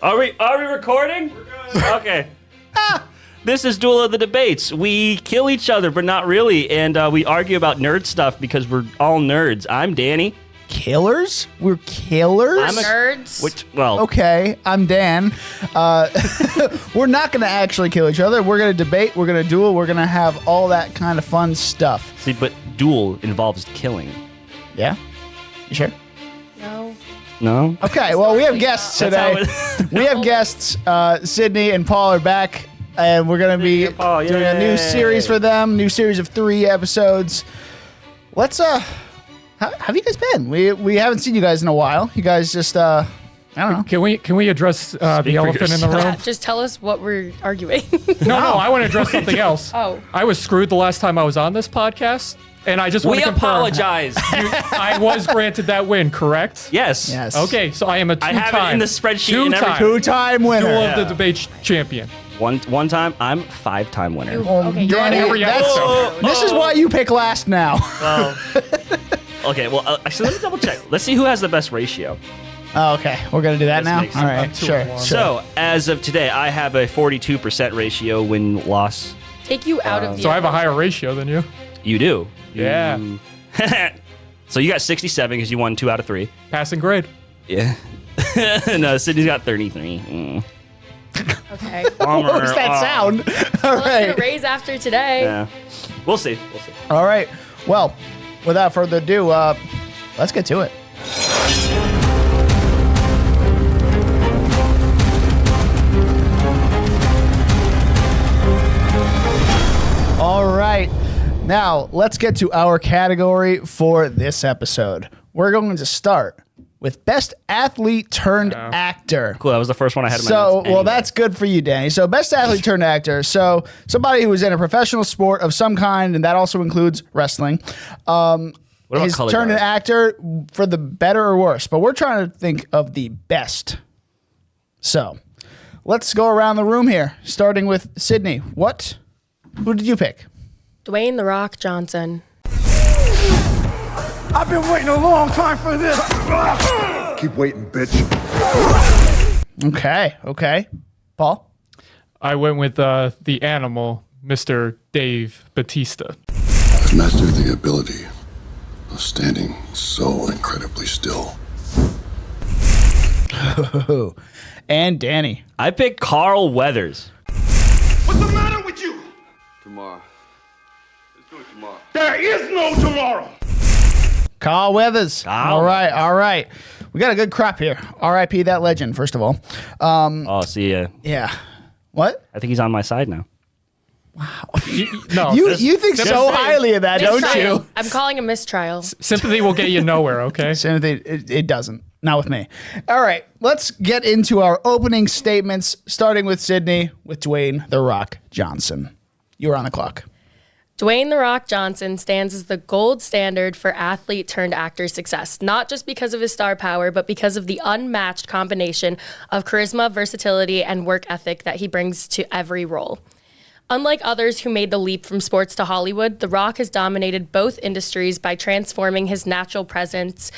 Are we recording? Okay. This is Duel of the Debates. We kill each other, but not really, and we argue about nerd stuff because we're all nerds. I'm Danny. Killers? We're killers? I'm Nerds. Okay, I'm Dan. We're not going to actually kill each other. We're going to debate. We're going to duel. We're going to have all that kind of fun stuff. See, but duel involves killing. Yeah? You sure? No? Okay, well, we have guests today. We have guests. Sydney and Paul are back, and we're going to be doing a new series for them, new series of 3 episodes. Let's, how have you guys been? We haven't seen you guys in a while. You guys just, I don't know. Can we address the elephant in the room? Yeah, just tell us what we're arguing. No, I want to address something else. Oh. I was screwed the last time I was on this podcast, and I just want to confirm. apologize. I was granted that win, correct? Yes. Okay, so I am a I have it in the spreadsheet and everything. Two-time winner. Duel of the Debate champion. One time, I'm 5-time winner. Okay, You're on every episode. This is why you pick last now. Okay, well, actually, let me double check. Let's see who has the best ratio. Oh, okay. We're going to do that This now? makes All right, sense. sure. 2-1. So, as of today, I have a 42% ratio win-loss. Take you out of the. So I have a higher ratio than you. You do. Yeah. So you got 67 because you won 2 out of 3. Passing grade. Yeah. No, Sydney's got 33. Okay. Bummer. What does that sound? All Well, it's right. gonna raise after today. Yeah. We'll see. All right. Well, without further ado, let's get to it. All right. Now, let's get to our category for this episode. We're going to start with Best Athlete turned Actor. Cool. That was the first one I had in my So, notes well, anyway. that's good for you, Danny. So, best athlete turned actor. So, somebody who was in a professional sport of some kind, and that also includes wrestling. What about Is color turned an guard? actor for the better or worse, but we're trying to think of the best. So, let's go around the room here, starting with Sydney. Who did you pick? Dwayne "The Rock" Johnson. I've been waiting a long time for this. Keep waiting, bitch. Okay. Paul? I went with the animal, Mr. Dave Bautista. I've mastered the ability of standing so incredibly still. And Danny. I picked Carl Weathers. What's the matter with you? Tomorrow. Let's do it tomorrow. There is no tomorrow. Carl Weathers. Carl. All right. We got a good crop here. R.I.P. that legend, first of all. Oh, see ya. Yeah. What? I think he's on my side now. No, You think so highly of that, don't Mistrial. you? I'm calling a mistrial. sympathy will get you nowhere, okay? Timothy, it doesn't. Not with me. All right, let's get into our opening statements, starting with Sydney, with Dwayne "The Rock" Johnson. You are on the clock. Dwayne "The Rock" Johnson stands as the gold standard for athlete turned actor success, not just because of his star power, but because of the unmatched combination of charisma, versatility, and work ethic that he brings to every role. Unlike others who made the leap from sports to Hollywood, The Rock has dominated both industries by transforming his natural presence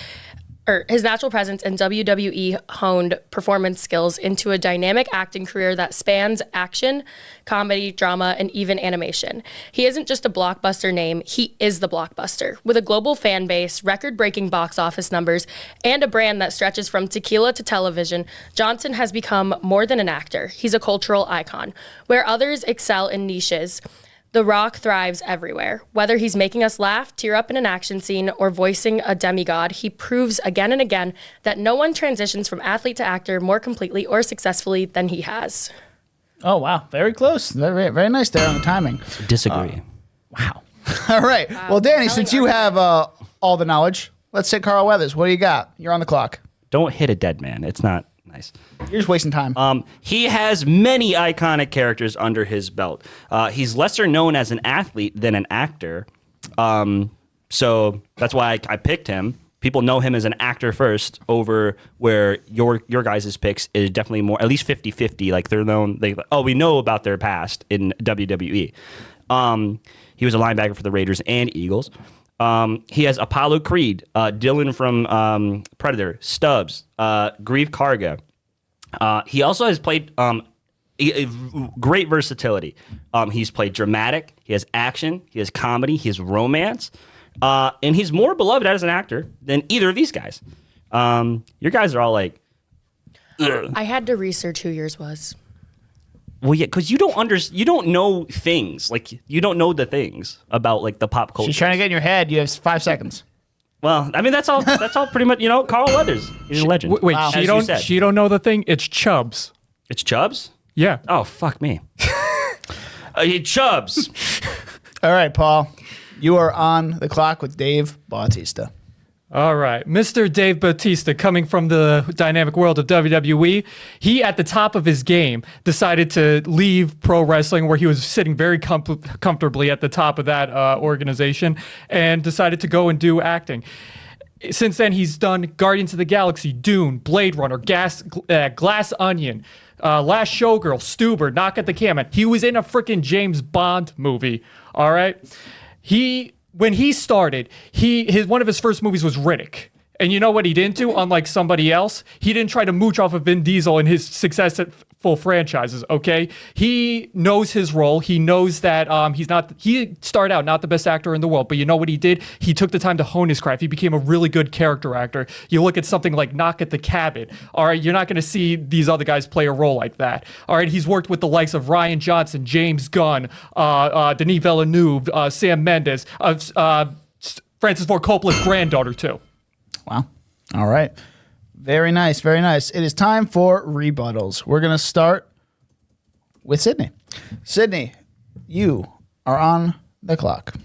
and WWE honed performance skills into a dynamic acting career that spans action, comedy, drama, and even animation. He isn't just a blockbuster name, he is the blockbuster. With a global fan base, record-breaking box office numbers, and a brand that stretches from tequila to television, Johnson has become more than an actor. He's a cultural icon. Where others excel in niches, The Rock thrives everywhere. Whether he's making us laugh, tear up in an action scene, or voicing a demigod, he proves again and again that no one transitions from athlete to actor more completely or successfully than he has. Oh, wow. Very close. Very, very nice there on the timing. Disagree. Wow. All right. Well, Danny, since you have all the knowledge, let's hit Carl Weathers. What do you got? You're on the clock. Don't hit a dead man. It's not nice. You're just wasting time. He has many iconic characters under his belt. He's lesser known as an athlete than an actor. So that's why I picked him. People know him as an actor first over where your guys' picks is definitely more, at least 50-50. Like they're known, we know about their past in WWE. He was a linebacker for the Raiders and Eagles. He has Apollo Creed, Dylan from Predator, Stubbs, Grief Karga, He also has played great versatility. He's played dramatic. He has action. He has comedy. He has romance. And he's more beloved as an actor than either of these guys. Your guys are all like... Ugh. I had to research who yours was. Well, yeah, because you don't know things. Like, you don't know the things about, like, the pop culture. She's trying to get in your head. You have 5 seconds. Well, I mean, that's all pretty much, Carl Weathers. He's a legend. Wait, Wow. she don't know the thing? It's Chubbs. It's Chubbs? Yeah. Oh, fuck me. Chubbs. All right, Paul. You are on the clock with Dave Bautista. All right. Mr. Dave Bautista, coming from the dynamic world of WWE, he, at the top of his game, decided to leave pro wrestling, where he was sitting very comfortably at the top of that organization, and decided to go and do acting. Since then, he's done Guardians of the Galaxy, Dune, Blade Runner, Glass Onion, Last Showgirl, Stuber, Knock at the Cabin. He was in a freaking James Bond movie. All right. When he started, one of his first movies was Riddick. And you know what he didn't do? Unlike somebody else, he didn't try to mooch off of Vin Diesel and his successful franchises, okay? He knows his role. He knows that he started out not the best actor in the world, but you know what he did? He took the time to hone his craft. He became a really good character actor. You look at something like Knock at the Cabin, all right? You're not going to see these other guys play a role like that, all right? He's worked with the likes of Rian Johnson, James Gunn, Denis Villeneuve, Sam Mendes, Francis Ford Coppola's granddaughter, too. Wow. All right. Very nice. Very nice. It is time for rebuttals. We're going to start with Sydney. Sydney, you are on the clock.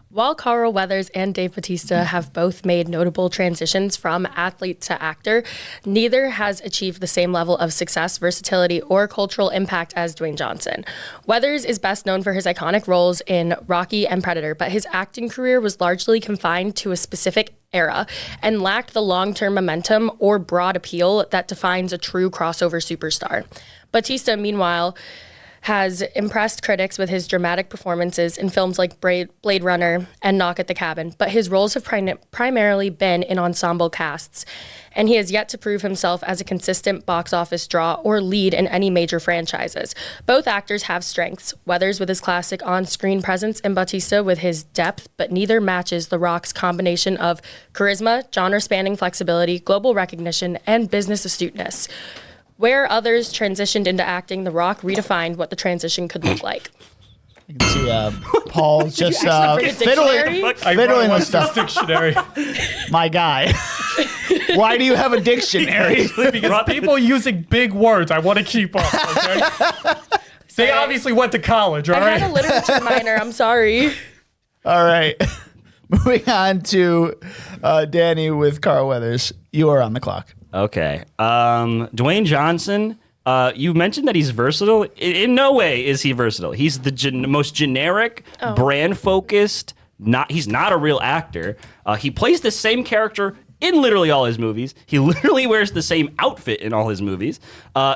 While Carl Weathers and Dave Bautista have both made notable transitions from athlete to actor, neither has achieved the same level of success, versatility, or cultural impact as Dwayne Johnson. Weathers is best known for his iconic roles in Rocky and Predator, but his acting career was largely confined to a specific era and lacked the long-term momentum or broad appeal that defines a true crossover superstar. Bautista, meanwhile, has impressed critics with his dramatic performances in films like Blade Runner and Knock at the Cabin, but his roles have primarily been in ensemble casts, and he has yet to prove himself as a consistent box office draw or lead in any major franchises. Both actors have strengths, Weathers with his classic on-screen presence and Bautista with his depth, but neither matches The Rock's combination of charisma, genre-spanning flexibility, global recognition, and business astuteness. Where others transitioned into acting, The Rock redefined what the transition could look like. You can see Paul just bring a dictionary? fiddling with stuff. Dictionary. My guy. Why do you have a dictionary? Because people using big words, I want to keep up, okay? They obviously went to college, all I right? had a literature minor, I'm sorry. All right. Moving on to Danny with Carl Weathers. You are on the clock. Okay. Dwayne Johnson, you mentioned that he's versatile. In no way is he versatile. He's the most generic, brand-focused. He's not a real actor. He plays the same character in literally all his movies. He literally wears the same outfit in all his movies.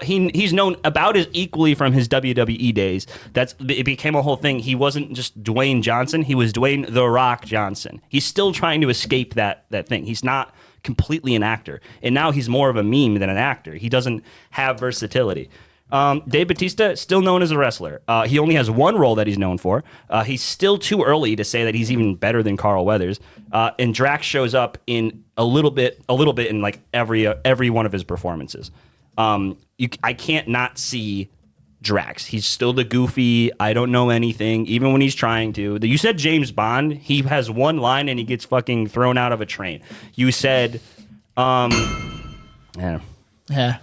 He's known about as equally from his WWE days. It became a whole thing. He wasn't just Dwayne Johnson. He was Dwayne "The Rock" Johnson. He's still trying to escape that thing. He's not completely an actor, and now he's more of a meme than an actor. He doesn't have versatility. Dave Bautista, still known as a wrestler. He only has one role that he's known for. He's still too early to say that he's even better than Carl Weathers. And Drax shows up in a little bit in like every one of his performances. I can't not see Drax. He's still the goofy, I don't know anything, even when he's trying to. You said James Bond. He has one line and he gets fucking thrown out of a train. You said, Yeah. I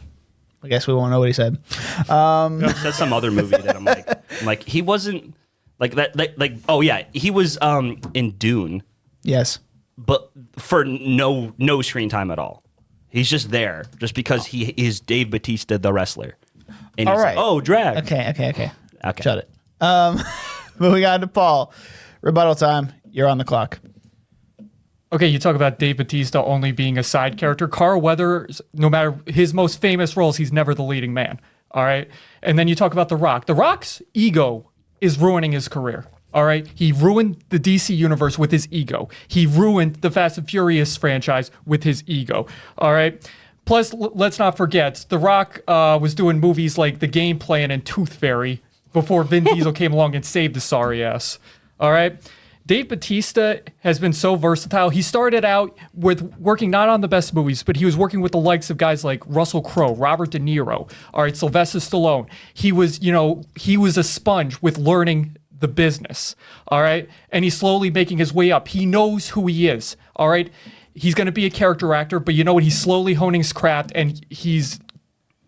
guess we won't know what he said. That's some other movie that I'm like he wasn't like that. Like oh yeah, he was in Dune, Yes. but for no screen time at all. He's just there just because he is Dave Bautista, the wrestler. And All he's right. like, oh, drag. Okay. Okay. Shut it. Moving on to Paul. Rebuttal time. You're on the clock. Okay, you talk about Dave Bautista only being a side character. Carl Weathers, no matter his most famous roles, he's never the leading man. All right? And then you talk about The Rock. The Rock's ego is ruining his career. All right? He ruined the DC universe with his ego. He ruined the Fast and Furious franchise with his ego. All right? Plus, let's not forget, The Rock was doing movies like The Game Plan and Tooth Fairy before Vin Diesel came along and saved the sorry ass. All right? Dave Bautista has been so versatile. He started out with working not on the best movies, but he was working with the likes of guys like Russell Crowe, Robert De Niro, all right, Sylvester Stallone. He was a sponge with learning the business, all right? And he's slowly making his way up. He knows who he is, all right? He's going to be a character actor, but you know what? He's slowly honing his craft, and he's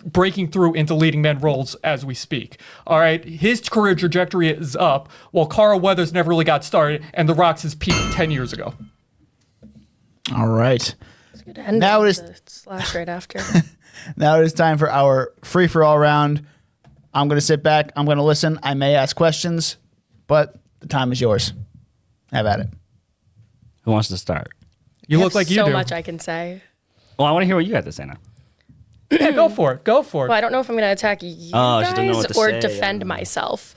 breaking through into leading man roles as we speak. All right, his career trajectory is up, while Carl Weathers never really got started, and The Rock's his peak 10 years ago. All right. And Now it is the slash right after. Now it is time for our free for all round. I'm going to sit back. I'm going to listen. I may ask questions, but the time is yours. Have at it. Who wants to start? You look like you so do. much I can say. Well, I want to hear what you got to say now. Yeah, go for it. Go for it. Well, I don't know if I'm going to attack you Oh, she doesn't know guys what to or say. defend myself.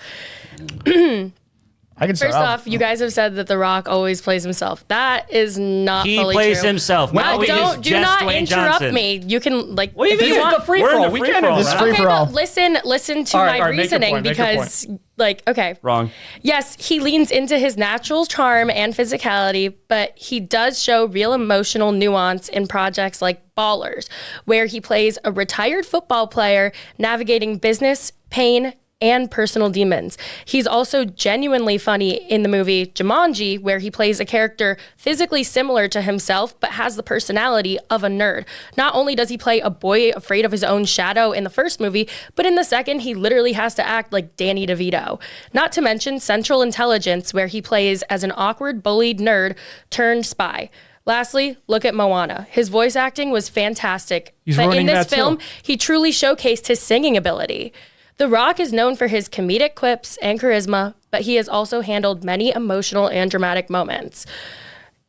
I can start First off, you guys have said that The Rock always plays himself. That is not He fully plays true. himself. Well, Nobody is do just not Dwayne interrupt Johnson. me. You can like. What do you if mean? you want- the free We're for in all. the We free can for all, This is right? free Okay, for all. but listen to All my right, make your reasoning point, make your because, like, okay, Wrong. yes, he leans into his natural charm and physicality, but he does show real emotional nuance in projects like Ballers, where he plays a retired football player navigating business, pain, and personal demons. He's also genuinely funny in the movie Jumanji, where he plays a character physically similar to himself, but has the personality of a nerd. Not only does he play a boy afraid of his own shadow in the first movie, but in the second, he literally has to act like Danny DeVito. Not to mention Central Intelligence, where he plays as an awkward, bullied nerd turned spy. Lastly, look at Moana. His voice acting was fantastic. He's But in ruining this that too. film, he truly showcased his singing ability. The Rock is known for his comedic quips and charisma, but he has also handled many emotional and dramatic moments.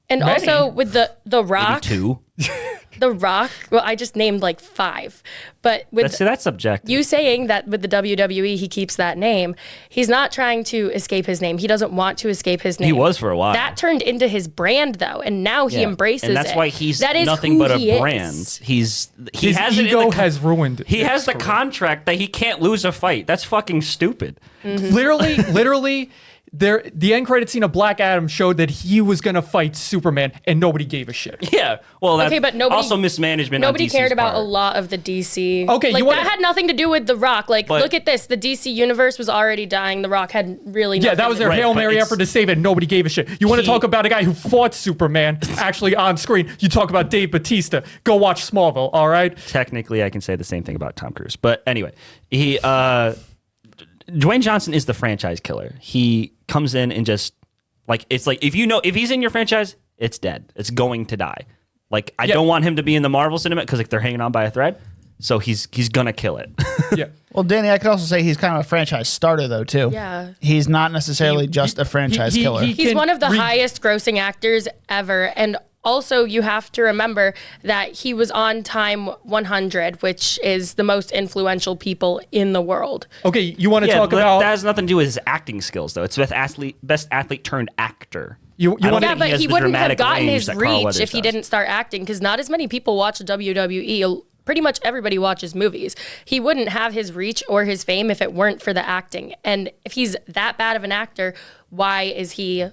And Many? also with the Maybe Rock, 2. The Rock, well, I just named like 5. But with That's subjective. you saying that with the WWE he keeps that name, he's not trying to escape his name. He doesn't want to escape his name. He was for a while. That turned into his brand though, and now he Yeah. embraces it. And that's why he's That is nothing who but a he is. brand. He His has it in ego the has ruined He his has the career. contract that he can't lose a fight. That's fucking stupid. Literally, the end credit scene of Black Adam showed that he was gonna fight Superman, and nobody gave a shit. Yeah. Well, that's Okay, but nobody also mismanagement. Nobody on DC's cared about part. a lot of the DC. Okay, like you wanna- that had nothing to do with The Rock. Like, But- look at this. The DC universe was already dying. The Rock had really Yeah, nothing that was to their do. Right, Hail but Mary it's- effort to save it. Nobody gave a shit. You want to He- talk about a guy who fought Superman actually on screen? You talk about Dave Bautista. Go watch Smallville. All right. Technically, I can say the same thing about Tom Cruise. But anyway, Dwayne Johnson is the franchise killer. He comes in and just it's like if he's in your franchise, it's dead. It's going to die. Like I don't want him to be in the Marvel cinema because they're hanging on by a thread. So he's gonna kill it. Yeah. Well, Danny, I could also say he's kind of a franchise starter, though, too. Yeah. He's not necessarily just a franchise killer. He's can one of the re- highest grossing actors ever. And also, you have to remember that he was on Time 100, which is the most influential people in the world. Okay, you want to Yeah, talk but about that has nothing to do with his acting skills, though. It's best athlete turned actor. You I don't wanna- Yeah, think but has he the wouldn't have dramatic gotten range his that Carl reach Weathers if he does. didn't start acting, because not as many people watch WWE. Pretty much everybody watches movies. He wouldn't have his reach or his fame if it weren't for the acting. And if he's that bad of an actor, why is he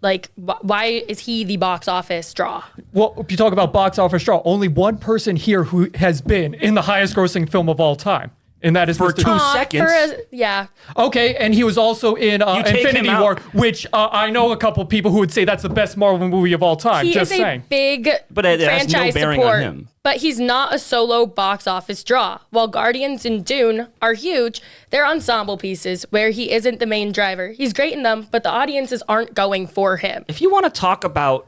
the box office draw? Well, if you talk about box office draw, only one person here who has been in the highest grossing film of all time. And that is For Mr. 2 seconds. Yeah. Okay, and he was also in take Infinity him out. War, which I know a couple people who would say that's the best Marvel movie of all time. He Just is saying. a big But it has no franchise bearing on support, him. but he's not a solo box office draw. While Guardians and Dune are huge, they're ensemble pieces where he isn't the main driver. He's great in them, but the audiences aren't going for him. If you want to talk about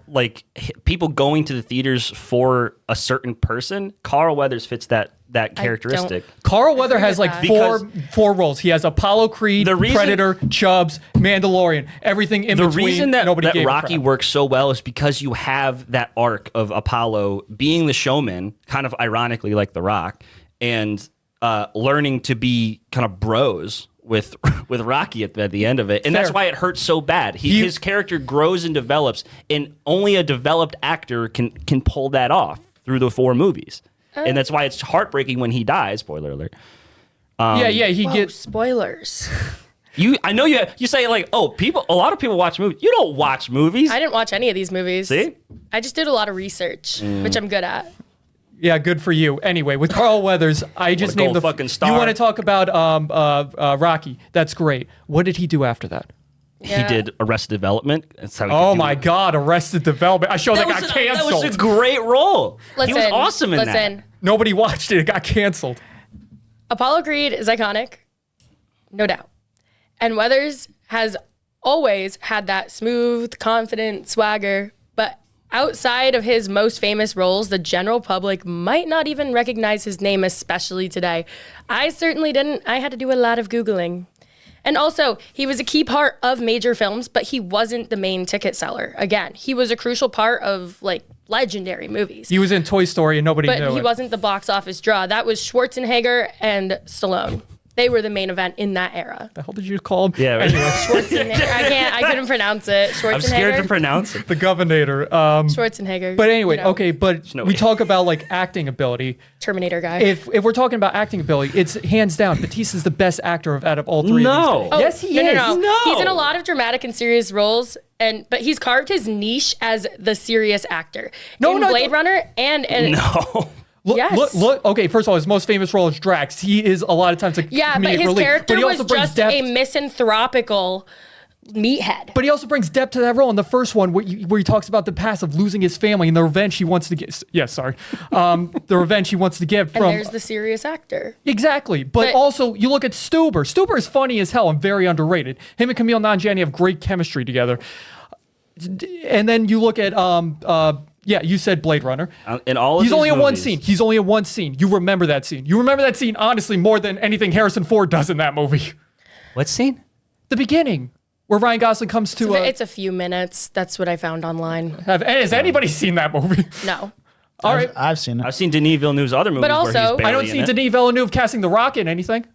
people going to the theaters for a certain person, Carl Weathers fits that characteristic. Carl Weather has with like that. four roles. He has Apollo Creed, The reason- Predator, Chubbs, Mandalorian, everything in The between. reason that nobody gave a Rocky crap. works so well is because you have that arc of Apollo being the showman, kind of ironically like The Rock, and learning to be kind of bros with Rocky at the end of it. And that's Fair. why it hurts so bad. His character grows and develops, and only a developed actor can pull that off through the 4 movies. and that's why it's heartbreaking when he dies. Spoiler alert. He Whoa, gets. spoilers. I know you say like, oh, a lot of people watch movies. You don't watch movies. I didn't watch any of these movies. See? I just did a lot of research, which I'm good at. Yeah, good for you. Anyway, with Carl Weathers, I just named the fucking star. You want to talk about Rocky? That's great. What did he do after that? Yeah. He did Arrested Development. That's how he Oh could do my it. God, Arrested Development. I showed that got That canceled. was a great role. Listen, he was awesome in that. Nobody watched it. It got canceled. Apollo Creed is iconic, no doubt. And Weathers has always had that smooth, confident swagger, but outside of his most famous roles, the general public might not even recognize his name, especially today. I certainly didn't. I had to do a lot of Googling. And also, he was a key part of major films, but he wasn't the main ticket seller. Again, he was a crucial part of like legendary movies. He was in Toy Story and nobody knew But he it. wasn't the box office draw. That was Schwarzenegger and Stallone. They were the main event in that era. The hell did you call him? Yeah, right. Schwarzenegger. I couldn't pronounce it. Schwarzenegger. I'm scared to pronounce it. The Governor. Schwarzenegger. But anyway, you know, okay, but no we way. talk about like acting ability. Terminator guy. If we're talking about acting ability, it's hands down. Batista's the best actor out of all three No. of these guys. Yes, he is. No. He's in a lot of dramatic and serious roles, but he's carved his niche as the serious actor. In Blade Runner and No. Look. Okay, first of all, his most famous role is Drax. He is a lot of times a yeah, comedic but his relief. character But he also was brings just depth. a misanthropical meathead. But he also brings depth to that role in the first one where he talks about the past of losing his family and the revenge he wants to get. Yes, sorry. The revenge he wants to get And from. there's the serious actor. Exactly. But also, you look at Stuber. Stuber is funny as hell and very underrated. Him and Camille Nanjiani have great chemistry together. And then you look at, you said Blade Runner. In all of He's these only in one movies- scene. He's only in one scene. You remember that scene. You remember that scene, honestly, more than anything Harrison Ford does in that movie. What scene? The beginning, where Ryan Gosling comes to... It's a few minutes. That's what I found online. has anybody seen that movie? No. All right. I've seen it. I've seen Denis Villeneuve's other movies But where he's also- barely I don't in see it. Denis Villeneuve casting The Rock in anything.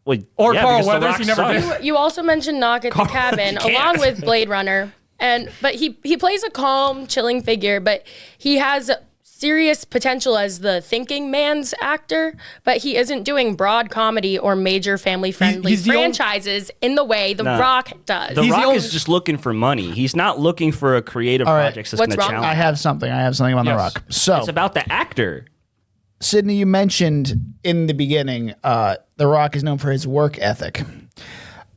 Well, Or yeah, Carl because The Weathers, Rock he never sucked. did. You also mentioned Knock at the Cabin, can't. along with Blade Runner. But he plays a calm, chilling figure, but he has serious potential as the thinking man's actor, but he isn't doing broad comedy or major family-friendly he's the only- franchises in the way The Rock does. The He's the Rock only- is just looking for money. He's not looking for a creative All right. project that's What's going to wrong? I challenge. have something on The Yes. Rock. So, It's about the actor. Sydney, you mentioned in the beginning, The Rock is known for his work ethic.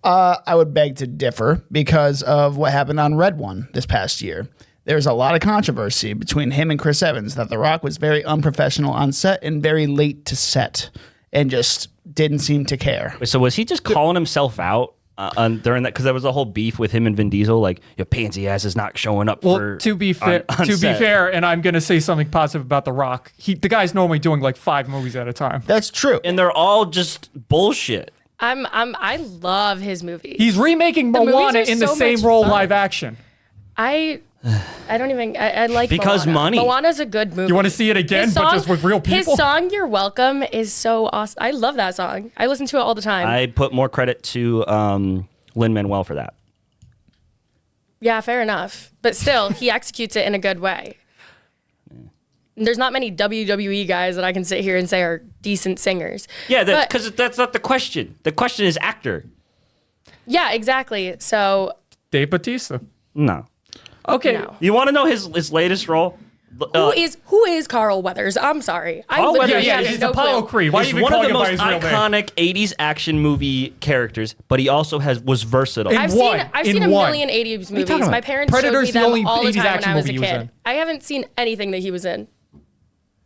I would beg to differ because of what happened on Red One this past year. There's a lot of controversy between him and Chris Evans that The Rock was very unprofessional on set and very late to set and just didn't seem to care. So was he just calling himself out during that? Because there was a whole beef with him and Vin Diesel, like your pansy ass is not showing up. Well, for to be fair, on set. and I'm gonna say something positive about The Rock. The guy's normally doing like 5 movies at a time. That's true. And they're all just bullshit. I love his movies. He's remaking movies Moana are in the so same much role fun. live action. I don't even. I like Because Moana. money. Moana's a good movie. You want to see it again, His but just with real people? His song "You're Welcome" is so awesome. I love that song. I listen to it all the time. I put more credit to Lin-Manuel for that. Yeah, fair enough. But still, he executes it in a good way. There's not many WWE guys that I can sit here and say are decent singers. Yeah, But- because that's not the question. The question is actor. Yeah, exactly. So Dave Bautista. No. Okay. no. You want to know his latest role? Who is Carl Weathers? I'm sorry. I Carl literally Weathers have he's no Apollo clue. Creed. Why are He's you even one of calling the him by most his real name? iconic 80s action movie characters, but he also was versatile. I've one. seen In a one. million 80s you movies. talking My about? parents Predator's showed the me only them all the 80s time when action I was a movie he was kid. in. I haven't seen anything that he was in.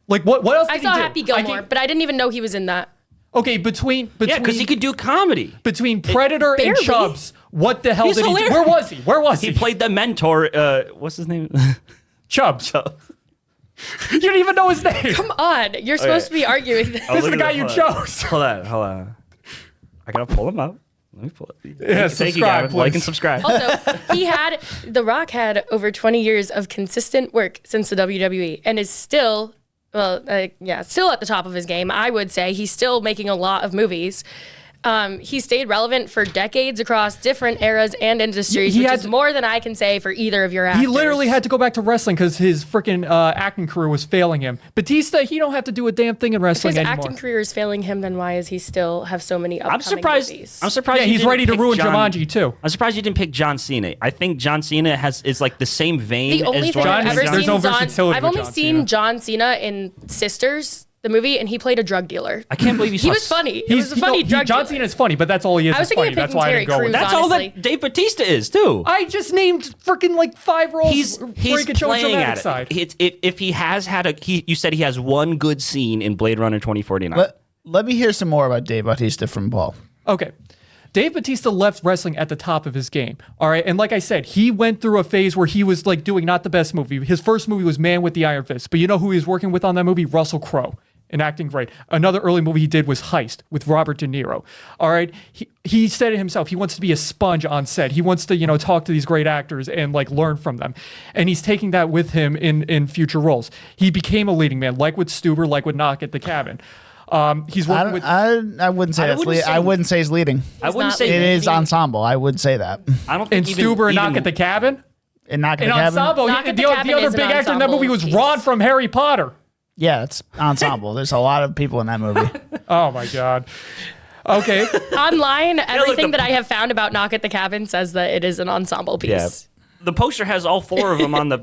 Like what else did I he saw do? Happy Gilmore, but I didn't even know he was in that. Okay, between Yeah, because he could do comedy. between Predator and barely. Chubbs, what the hell He's did he do? hilarious. Where was he? Where was he? He played the mentor. What's his name? Chubbs. You didn't even know his name. Come on, you're supposed to be arguing this. This is the guy you chose. Hold on. I gotta pull him up. Let me pull it. Yeah, Thank you, subscribe, Gavin. Like please. and subscribe. Also, The Rock had over 20 years of consistent work since the WWE and is still, still at the top of his game. I would say he's still making a lot of movies. He stayed relevant for decades across different eras and industries, which is more than I can say for either of your actors. He literally had to go back to wrestling because his freaking acting career was failing him. Batista, he don't have to do a damn thing in wrestling if his anymore. acting career is failing him, then why does he still have so many upcoming movies? I'm surprised. Yeah, he's ready to ruin Jumanji too. I'm surprised you didn't pick John Cena. I think John Cena is like the same vein The only as thing I've ever There's seen no versatility I've with only John seen Cena. John Cena in Sisters, the movie, and he played a drug dealer. I can't believe He was funny. It was a funny drug John dealer. Cena is funny, but that's all he is. I was is thinking funny. of That's picking why I Terry didn't go with Crews, that. That's all honestly. that Dave Bautista is too. I just named freaking like 5 roles. He's Break it, show playing dramatic at it. side. If he has had you said he has one good scene in Blade Runner 2049. Let me hear some more about Dave Bautista from Paul. Okay. Dave Bautista left wrestling at the top of his game. All right. And like I said, he went through a phase where he was like doing not the best movie. His first movie was Man with the Iron Fist. But you know who he was working with on that movie? Russell Crowe. And acting great. Another early movie he did was Heist with Robert De Niro. All right. He said it himself. He wants to be a sponge on set. He wants to, talk to these great actors and like learn from them. And he's taking that with him in future roles. He became a leading man, like with Stuber, like with Knock at the Cabin. He's working with. I wouldn't say I wouldn't say he's leading. I wouldn't not say It is leading. ensemble. I would say that. I don't and think even, Stuber and Knock even- at the Cabin. And Knock at And the Cabin. ensemble. Knock at the The Cabin other is an big actor in that ensemble movie was piece. Ron from Harry Potter. Yeah, it's ensemble. There's a lot of people in that movie. Oh my God. Okay. Online, everything the- that I have found about Knock at the Cabin says that it is an ensemble piece. Yeah. The poster has all 4 of them on the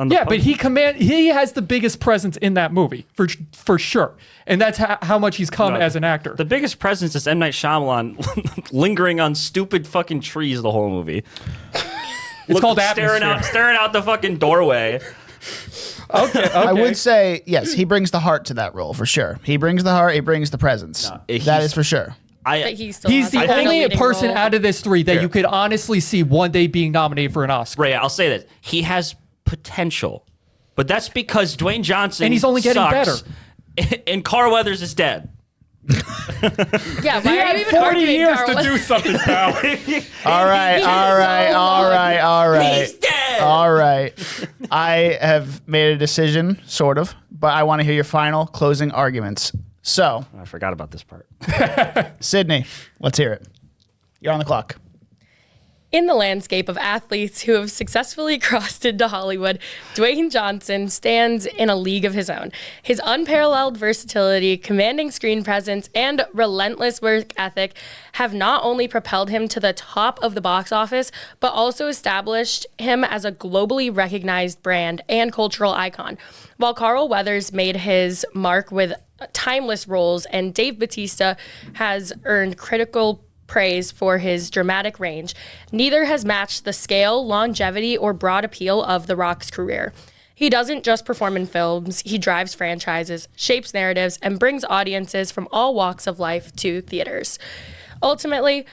Yeah, but he has the biggest presence in that movie for sure, and that's how much he's come as an actor. The biggest presence is M. Night Shyamalan lingering on stupid fucking trees the whole movie. It's called staring out the fucking doorway. Okay. I would say yes. He brings the heart to that role for sure. He brings the heart. He brings the presence. That is for sure. But he still He's has the that kind of only leading person role. out of this 3 that you could honestly see one day being nominated for an Oscar. Ray, I'll say this. He has potential. But that's because Dwayne Johnson And he's only getting sucks, and Carl Weathers is dead. Yeah, why He are had you even 40 arguing, years Carl? to do something, pal. All right. He's dead. All right. I have made a decision, sort of, but I want to hear your final closing arguments. So, I forgot about this part. Sydney, let's hear it. You're on the clock. In the landscape of athletes who have successfully crossed into Hollywood, Dwayne Johnson stands in a league of his own. His unparalleled versatility, commanding screen presence, and relentless work ethic have not only propelled him to the top of the box office, but also established him as a globally recognized brand and cultural icon. While Carl Weathers made his mark with timeless roles and Dave Bautista has earned critical praise for his dramatic range, neither has matched the scale, longevity, or broad appeal of The Rock's career. He doesn't just perform in films, he drives franchises, shapes narratives, and brings audiences from all walks of life to theaters. Ultimately,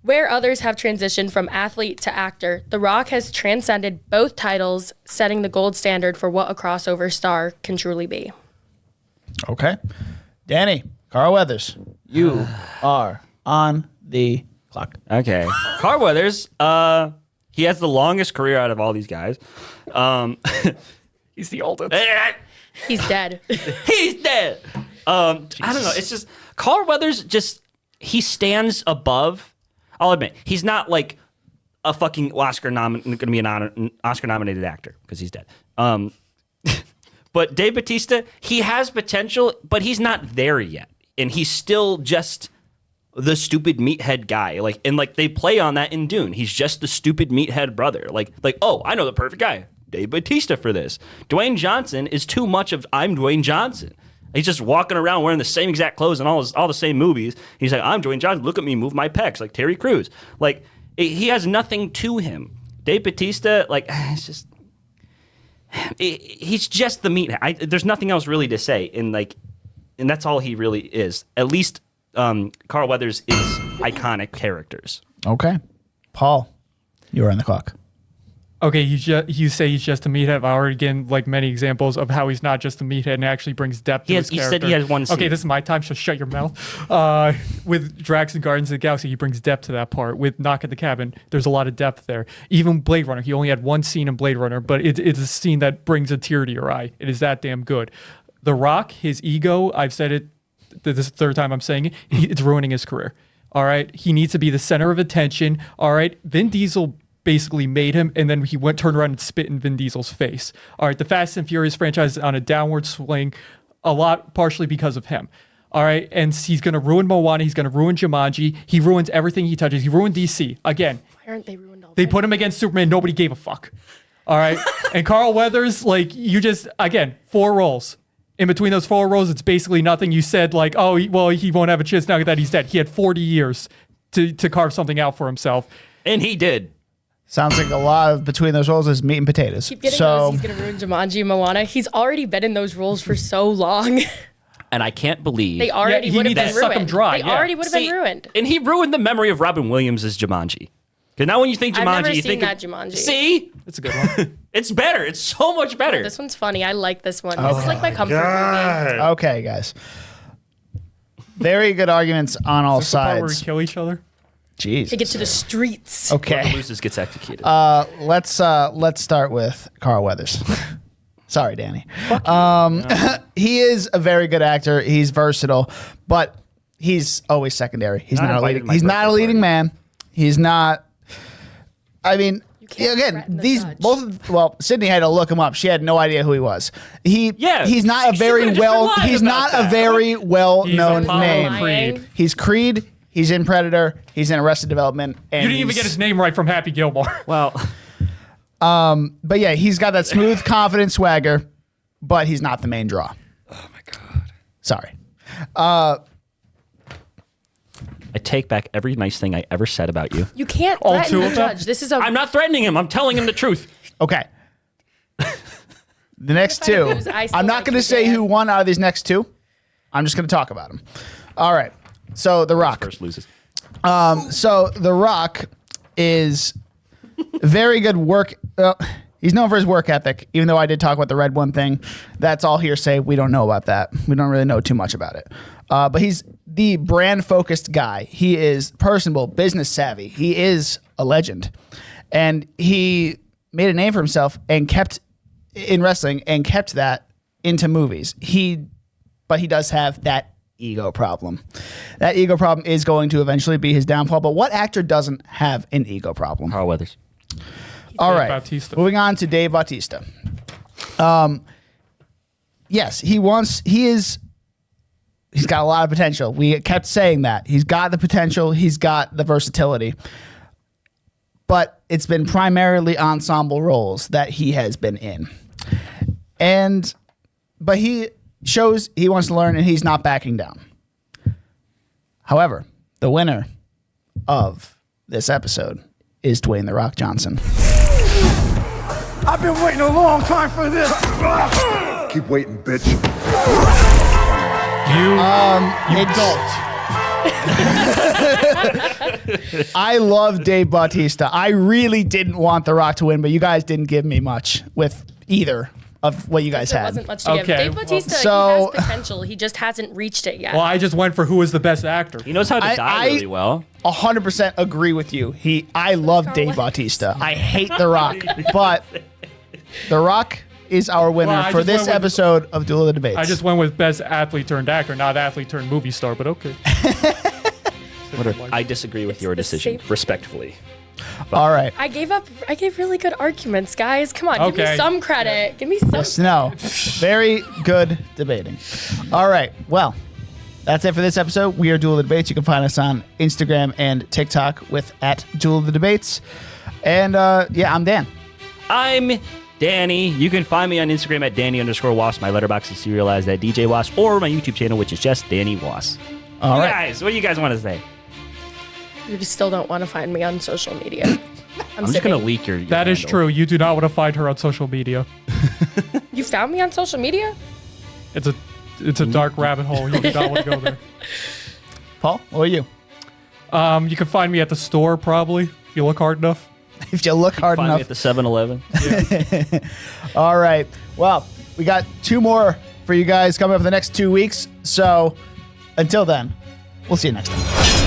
where others have transitioned from athlete to actor, The Rock has transcended both titles, setting the gold standard for what a crossover star can truly be. Okay. Danny, Carl Weathers, you are on the clock. Okay. Carl Weathers, he has the longest career out of all these guys. He's the oldest. He's dead. He's dead. I don't know. It's just Carl Weathers he stands above. I'll admit, he's not like a fucking going to be an Oscar nominated actor because he's dead. But Dave Bautista, he has potential, but he's not there yet. And he's still just the stupid meathead guy. Like they play on that in Dune. He's just the stupid meathead brother. Like, oh, I know the perfect guy. Dave Bautista for this. Dwayne Johnson is too much of I'm Dwayne Johnson. He's just walking around wearing the same exact clothes in all the same movies. He's like, I'm Dwayne Johnson. Look at me, move my pecs like Terry Crews. Like, he has nothing to him. Dave Bautista, it's just, he's just the meathead. There's nothing else really to say. And that's all he really is. At least Carl Weathers is iconic characters. Okay. Paul, you are on the clock. Okay, you say he's just a meathead. I've already given many examples of how he's not just a meathead and actually brings depth to his character. You said he has one scene. Okay, this is my time, so shut your mouth. With Drax and Guardians of the Galaxy, he brings depth to that part. With Knock at the Cabin, there's a lot of depth there. Even Blade Runner, he only had one scene in Blade Runner, but it's a scene that brings a tear to your eye. It is that damn good. The Rock, his ego, I've said it, this is the third time I'm saying it, it's ruining his career. All right. He needs to be the center of attention. All right. Vin Diesel basically made him, and then he turned around and spit in Vin Diesel's face. All right. The Fast and Furious franchise is on a downward swing, a lot partially because of him. All right. And he's going to ruin Moana. He's going to ruin Jumanji. He ruins everything he touches. He ruined DC. Again. Why aren't they ruined all They put him against Superman. Nobody gave a fuck. All right. And Carl Weathers, like, you just, again, 4 roles. In between those 4 roles, it's basically nothing. You said, like, oh, well, he won't have a chance now that he's dead. He had 40 years to carve something out for himself. And he did. Sounds like a lot of between those roles is meat and potatoes. Keep getting those. He's going to ruin Jumanji and Moana. He's already been in those roles for so long. And I can't believe They already would have been suck him ruined. dry, They yeah. already would have been ruined. And he ruined the memory of Robin Williams as Jumanji. Because now when you think Jumanji, I've never you seen think that Jumanji. See? It's a good one. It's better. It's so much better. This one's funny. I like this one. This is like my comfort movie. Okay, guys. Very good arguments on all Is this the part where we sides. kill each other? Jeez. Take it to the streets. Whoever Okay. loses gets executed. Let's start with Carl Weathers. Sorry, Danny. He is a very good actor. He's versatile, but he's always secondary. He's Not not a invited leading. to my He's not a birthday leading party. man. He's not. I mean, can't again, threaten the these judge. both. Well, Sydney had to look him up. She had no idea who he was. Yeah, He's not a she very could've just well. lied He's about not a that. very well known Apollo name. Creed. He's Creed. He's in Predator. He's in Arrested Development. And You didn't even get his name right from Happy Gilmore. well, But yeah, he's got that smooth, confident swagger, but he's not the main draw. oh my God. Sorry. I take back every nice thing I ever said about you. You can't All threaten 2 the of them? judge. This is a. I'm not threatening him. I'm telling him the truth. Okay. The next If I two. lose, I still I'm not like going to you, say Dan. who won out of these next 2. I'm just going to talk about them. All right. So The Rock. First loses. So The Rock is very good work. He's known for his work ethic, even though I did talk about the Red One thing. That's all hearsay. We don't know about that. We don't really know too much about it. But he's the brand-focused guy. He is personable, business savvy. He is a legend. And he made a name for himself and kept in wrestling and kept that into movies. But he does have that ego problem. That ego problem is going to eventually be his downfall. But what actor doesn't have an ego problem? Carl Weathers. All Dave right. Bautista. Moving on to Dave Bautista. Yes, he's got a lot of potential. We kept saying that. He's got the potential, he's got the versatility. But it's been primarily ensemble roles that he has been in. But he shows he wants to learn and he's not backing down. However, the winner of this episode is Dwayne "The Rock" Johnson. I've been waiting a long time for this. Keep waiting, bitch. You Adult. I love Dave Bautista. I really didn't want The Rock to win, but you guys didn't give me much with either of what you guys There had. wasn't much to give. Okay, Dave well, Bautista, so- he has potential. He just hasn't reached it yet. Well, I just went for who was the best actor. He knows how to I- die really well. 100% agree with you. I love Carl Dave Weathers. Bautista. I hate The Rock, but The Rock is our winner Well, I for just this went with- episode of Duel of the Debates. I just went with best athlete turned actor, not athlete turned movie star, but okay. I disagree with your the decision, same- respectfully. All right. I gave really good arguments, guys. Come on, give me Okay. some credit. Give me some. Yes, no. Very good debating. All right. Well, that's it for this episode. We are Duel of the Debates. You can find us on Instagram and TikTok with @Duel of the Debates. And yeah, I'm Dan. I'm Danny. You can find me on Instagram at Danny_Was. My letterbox is serialized at DJ Was, or my YouTube channel, which is just Danny Was. All right. Guys, what do you guys want to say? You still don't want to find me on social media. I'm just going to leak your That is handle. true. You do not want to find her on social media. You found me on social media? It's a dark rabbit hole. You do not want to go there. Paul, what are you? You can find me at the store probably if you look hard enough. If you look hard Find me enough. at the 7-Eleven. All right. Well, we got 2 more for you guys coming up in the next 2 weeks. So until then, we'll see you next time.